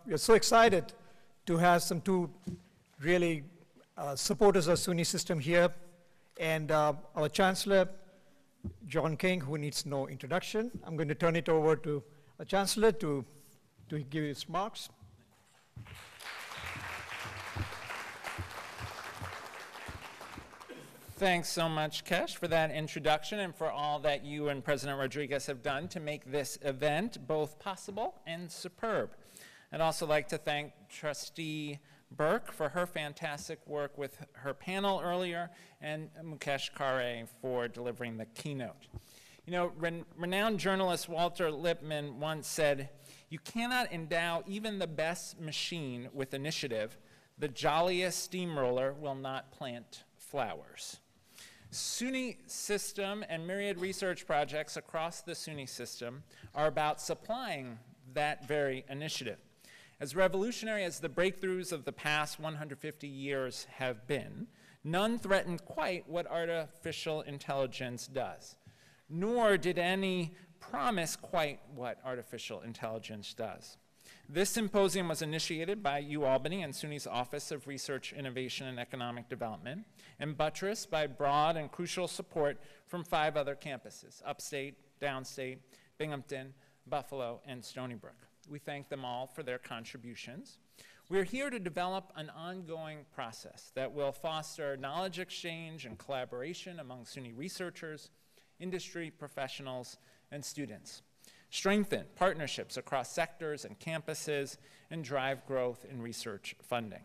we are so excited to have some two really supporters of SUNY system here, and our Chancellor, John King, who needs no introduction. I'm going to turn it over to the Chancellor to give his remarks. Thanks so much, Kesh, for that introduction and for all that you and President Rodriguez have done to make this event both possible and superb. I'd also like to thank Trustee Burke for her fantastic work with her panel earlier, and Mukesh Kare for delivering the keynote. You know, renowned journalist Walter Lippmann once said, "You cannot endow even the best machine with initiative. The jolliest steamroller will not plant flowers." SUNY system and myriad research projects across the SUNY system are about supplying that very initiative. As revolutionary as the breakthroughs of the past 150 years have been, none threatened quite what artificial intelligence does, nor did any promise quite what artificial intelligence does. This symposium was initiated by UAlbany and SUNY's Office of Research, Innovation, and Economic Development, and buttressed by broad and crucial support from 5 other campuses: upstate, downstate, Binghamton, Buffalo, and Stony Brook. We thank them all for their contributions. We're here to develop an ongoing process that will foster knowledge exchange and collaboration among SUNY researchers, industry professionals, and students, strengthen partnerships across sectors and campuses, and drive growth in research funding.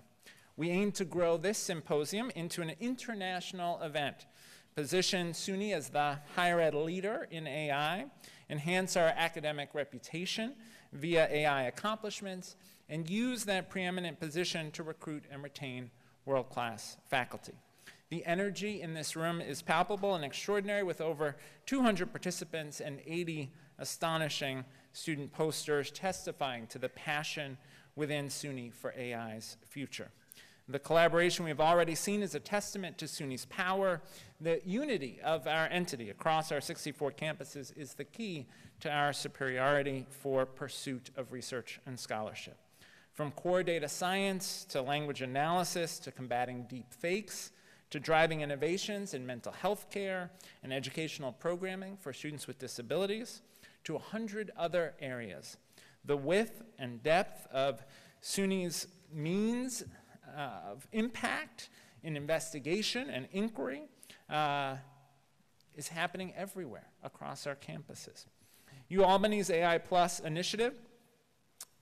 We aim to grow this symposium into an international event, position SUNY as the higher ed leader in AI, enhance our academic reputation via AI accomplishments, and use that preeminent position to recruit and retain world-class faculty. The energy in this room is palpable and extraordinary, with over 200 participants and 80 astonishing student posters testifying to the passion within SUNY for AI's future. The collaboration we've already seen is a testament to SUNY's power. The unity of our entity across our 64 campuses is the key to our superiority for pursuit of research and scholarship. From core data science to language analysis to combating deep fakes to driving innovations in mental health care and educational programming for students with disabilities, to 100 other areas. The width and depth of SUNY's means of impact in investigation and inquiry is happening everywhere across our campuses. UAlbany's AI Plus initiative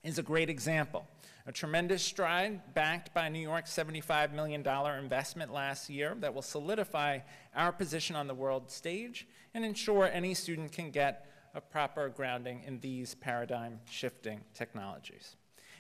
is a great example. A tremendous stride backed by New York's $75 million investment last year that will solidify our position on the world stage and ensure any student can get a proper grounding in these paradigm-shifting technologies.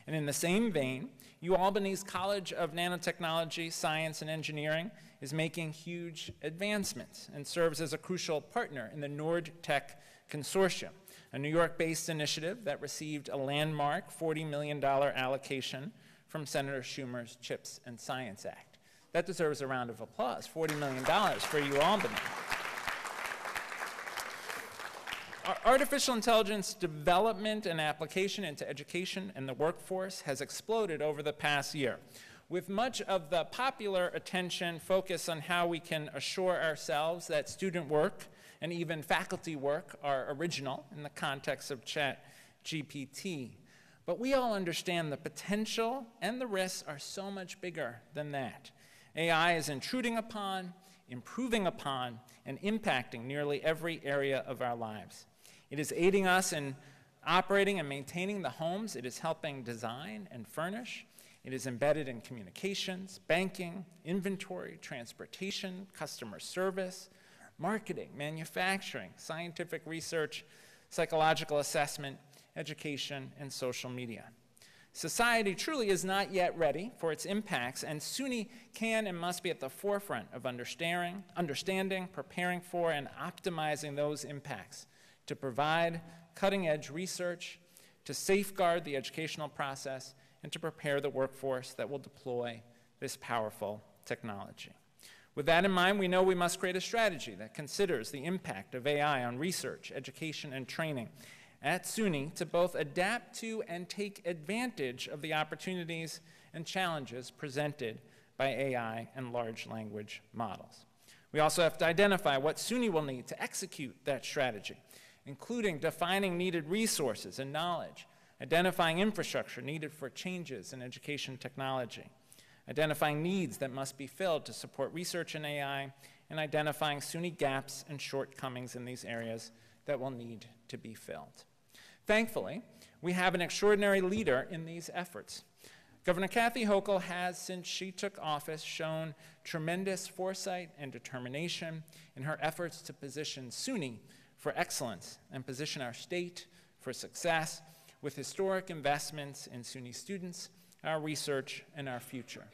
And in the same vein, UAlbany's College of Nanotechnology, Science, and Engineering is making huge advancements and serves as a crucial partner in the NordTech Consortium, a New York-based initiative that received a landmark $40 million allocation from Senator Schumer's CHIPS and Science Act. That deserves a round of applause, $40 million for UAlbany. Artificial intelligence development and application into education and the workforce has exploded over the past year, with much of the popular attention focused on how we can assure ourselves that student work and even faculty work are original in the context of ChatGPT. But we all understand the potential and the risks are so much bigger than that. AI is intruding upon, improving upon, and impacting nearly every area of our lives. It is aiding us in operating and maintaining the homes it is helping design and furnish. It is embedded in communications, banking, inventory, transportation, customer service, marketing, manufacturing, scientific research, psychological assessment, education, and social media. Society truly is not yet ready for its impacts, and SUNY can and must be at the forefront of understanding, preparing for, and optimizing those impacts to provide cutting-edge research, to safeguard the educational process, and to prepare the workforce that will deploy this powerful technology. With that in mind, we know we must create a strategy that considers the impact of AI on research, education, and training, at SUNY to both adapt to and take advantage of the opportunities and challenges presented by AI and large language models. We also have to identify what SUNY will need to execute that strategy, including defining needed resources and knowledge, identifying infrastructure needed for changes in education technology, identifying needs that must be filled to support research in AI, and identifying SUNY gaps and shortcomings in these areas that will need to be filled. Thankfully, we have an extraordinary leader in these efforts. Governor Kathy Hochul has, since she took office, shown tremendous foresight and determination in her efforts to position SUNY for excellence and position our state for success with historic investments in SUNY students, our research, and our future.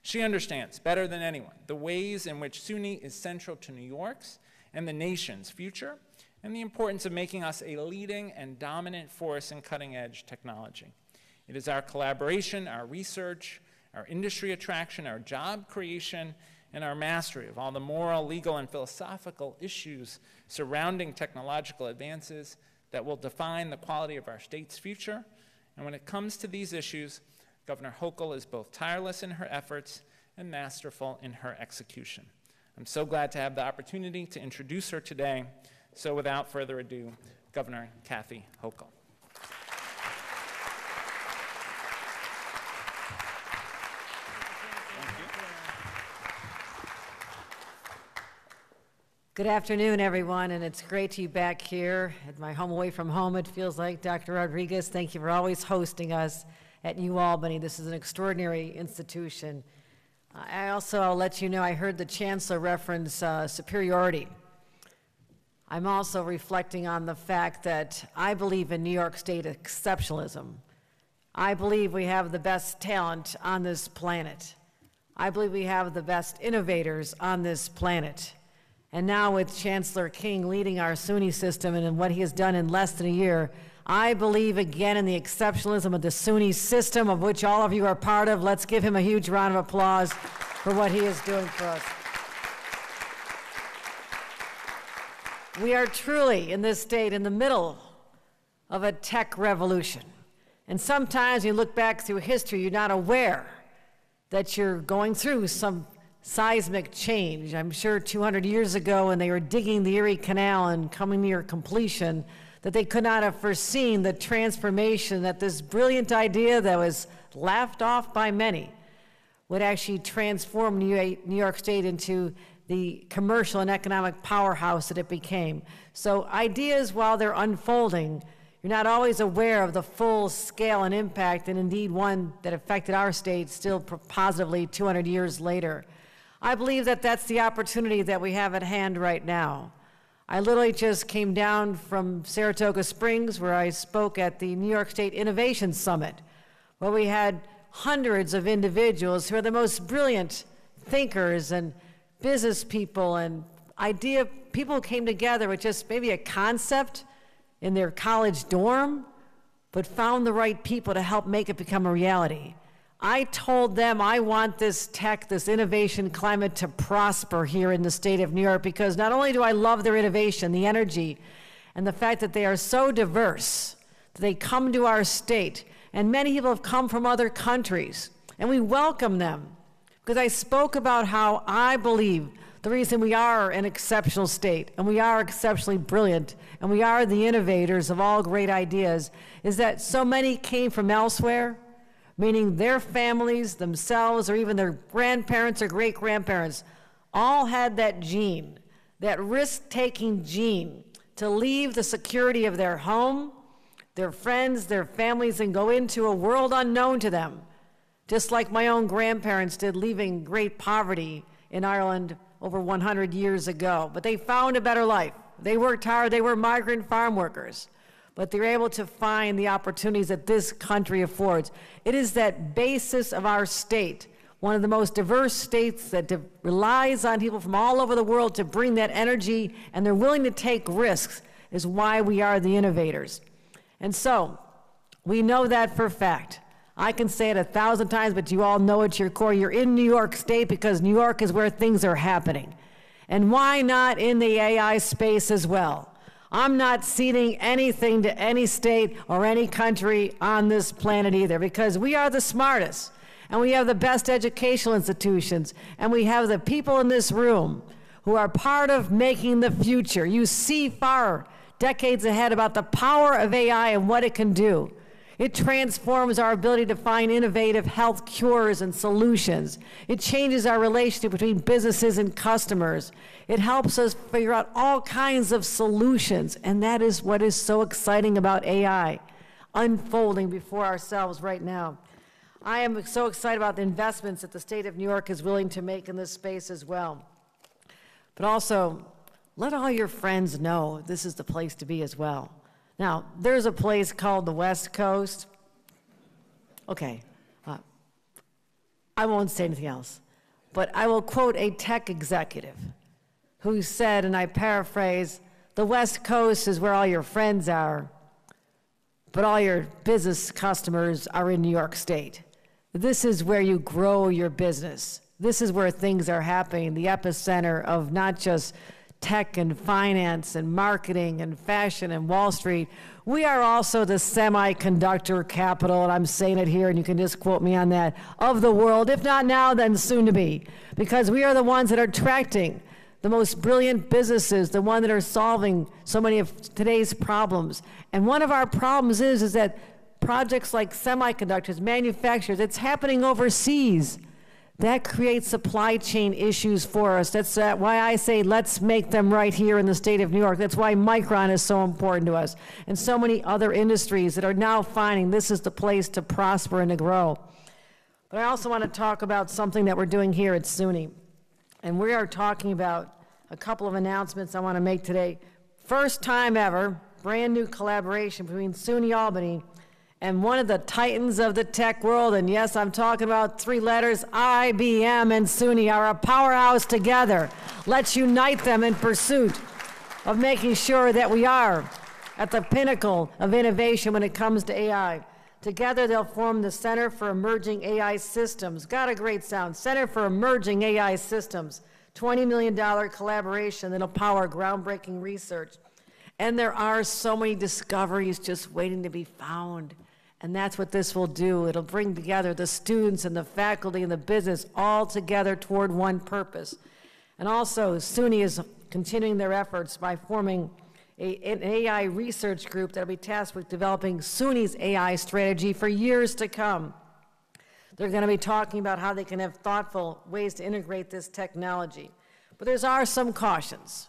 She understands better than anyone the ways in which SUNY is central to New York's and the nation's future, and the importance of making us a leading and dominant force in cutting-edge technology. It is our collaboration, our research, our industry attraction, our job creation, and our mastery of all the moral, legal, and philosophical issues surrounding technological advances that will define the quality of our state's future. And when it comes to these issues, Governor Hochul is both tireless in her efforts and masterful in her execution. I'm so glad to have the opportunity to introduce her today. So without further ado, Governor Kathy Hochul. Good afternoon, everyone, and it's great to be back here at my home away from home, it feels like. Dr. Rodriguez, thank you for always hosting us at New Albany. This is an extraordinary institution. I'll let you know, I heard the Chancellor reference superiority. I'm also reflecting on the fact that I believe in New York State exceptionalism. I believe we have the best talent on this planet. I believe we have the best innovators on this planet. And now with Chancellor King leading our SUNY system and what he has done in less than a year, I believe again in the exceptionalism of the SUNY system, of which all of you are part of. Let's give him a huge round of applause for what he is doing for us. We are truly, in this state, in the middle of a tech revolution. And sometimes you look back through history, you're not aware that you're going through some seismic change. I'm sure 200 years ago when they were digging the Erie Canal and coming near completion, that they could not have foreseen the transformation that this brilliant idea that was laughed off by many would actually transform New York State into the commercial and economic powerhouse that it became. So ideas, while they're unfolding, you're not always aware of the full scale and impact, and indeed one that affected our state still positively 200 years later. I believe that that's the opportunity that we have at hand right now. I literally just came down from Saratoga Springs, where I spoke at the New York State Innovation Summit, where we had hundreds of individuals who are the most brilliant thinkers and business people and people who came together with just maybe a concept in their college dorm, but found the right people to help make it become a reality. I told them I want this tech, this innovation climate to prosper here in the state of New York, because not only do I love their innovation, the energy, and the fact that they are so diverse, that they come to our state, and many people have come from other countries, and we welcome them, because I spoke about how I believe the reason we are an exceptional state, and we are exceptionally brilliant, and we are the innovators of all great ideas, is that so many came from elsewhere, meaning their families, themselves, or even their grandparents or great-grandparents, all had that gene, that risk-taking gene, to leave the security of their home, their friends, their families, and go into a world unknown to them, just like my own grandparents did, leaving great poverty in Ireland over 100 years ago. But they found a better life. They worked hard. They were migrant farm workers. But they're able to find the opportunities that this country affords. It is that basis of our state, one of the most diverse states that relies on people from all over the world to bring that energy, and they're willing to take risks, is why we are the innovators. And so, we know that for a fact. I can say it 1,000 times, but you all know it to your core. You're in New York State because New York is where things are happening. And why not in the AI space as well? I'm not ceding anything to any state or any country on this planet either, because we are the smartest, and we have the best educational institutions, and we have the people in this room who are part of making the future. You see far decades ahead about the power of AI and what it can do. It transforms our ability to find innovative health cures and solutions. It changes our relationship between businesses and customers. It helps us figure out all kinds of solutions, and that is what is so exciting about AI, unfolding before ourselves right now. I am so excited about the investments that the state of New York is willing to make in this space as well. But also, let all your friends know this is the place to be as well. Now, there's a place called the West Coast. Okay, I won't say anything else, but I will quote a tech executive who said, and I paraphrase, the West Coast is where all your friends are, but all your business customers are in New York State. This is where you grow your business. This is where things are happening, the epicenter of not just tech and finance and marketing and fashion and Wall Street. We are also the semiconductor capital, and I'm saying it here, and you can just quote me on that, of the world, if not now, then soon to be, because we are the ones that are attracting the most brilliant businesses, the ones that are solving so many of today's problems. And one of our problems is that projects like semiconductors, manufacturers, it's happening overseas. That creates supply chain issues for us. That's why I say let's make them right here in the state of New York. That's why Micron is so important to us, and so many other industries that are now finding this is the place to prosper and to grow. But I also want to talk about something that we're doing here at SUNY. And we are talking about a couple of announcements I want to make today. First time ever, brand new collaboration between SUNY Albany and one of the titans of the tech world, and yes, I'm talking about three letters, IBM and SUNY are a powerhouse together. Let's unite them in pursuit of making sure that we are at the pinnacle of innovation when it comes to AI. Together, they'll form the Center for Emerging AI Systems. Got a great sound. Center for Emerging AI Systems. $20 million collaboration that'll power groundbreaking research. And there are so many discoveries just waiting to be found. And that's what this will do. It'll bring together the students and the faculty and the business all together toward one purpose. And also, SUNY is continuing their efforts by forming an AI research group that will be tasked with developing SUNY's AI strategy for years to come. They're going to be talking about how they can have thoughtful ways to integrate this technology. But there are some cautions.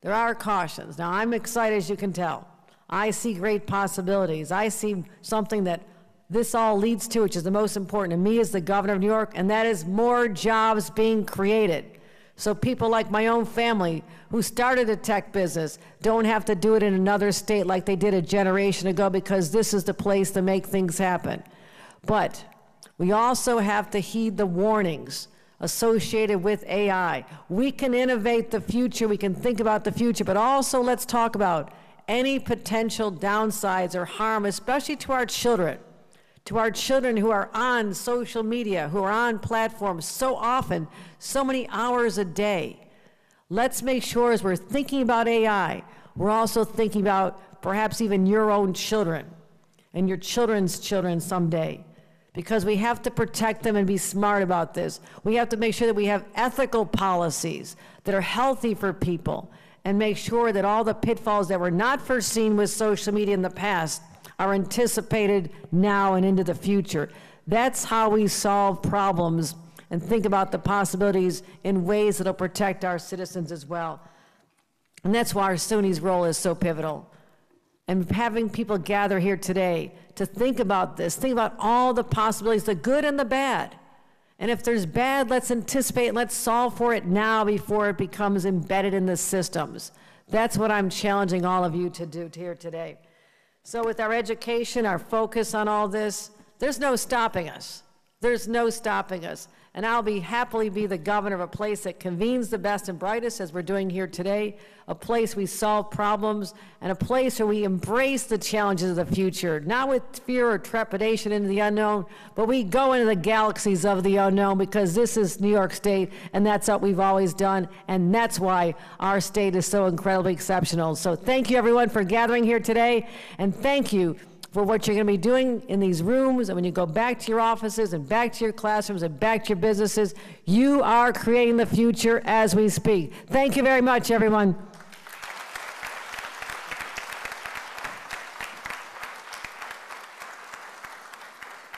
There are cautions. Now, I'm excited, as you can tell. I see great possibilities. I see something that this all leads to, which is the most important to me as the governor of New York, and that is more jobs being created. So people like my own family who started a tech business don't have to do it in another state like they did a generation ago, because this is the place to make things happen. But we also have to heed the warnings associated with AI. We can innovate the future, we can think about the future, but also let's talk about any potential downsides or harm, especially to our children who are on social media, who are on platforms so often, so many hours a day. Let's make sure as we're thinking about AI, we're also thinking about perhaps even your own children and your children's children someday, because we have to protect them and be smart about this. We have to make sure that we have ethical policies that are healthy for people, and make sure that all the pitfalls that were not foreseen with social media in the past are anticipated now and into the future. That's how we solve problems and think about the possibilities in ways that will protect our citizens as well. And that's why our SUNY's role is so pivotal. And having people gather here today to think about this, think about all the possibilities, the good and the bad. And if there's bad, let's anticipate and let's solve for it now before it becomes embedded in the systems. That's what I'm challenging all of you to do here today. So with our education, our focus on all this, there's no stopping us. There's no stopping us. And I'll happily be the governor of a place that convenes the best and brightest, as we're doing here today, a place we solve problems, and a place where we embrace the challenges of the future, not with fear or trepidation into the unknown, but we go into the galaxies of the unknown, because this is New York State, and that's what we've always done, and that's why our state is so incredibly exceptional. So thank you, everyone, for gathering here today, and thank you for what you're going to be doing in these rooms, and when you go back to your offices and back to your classrooms and back to your businesses. You are creating the future as we speak. Thank you very much, everyone.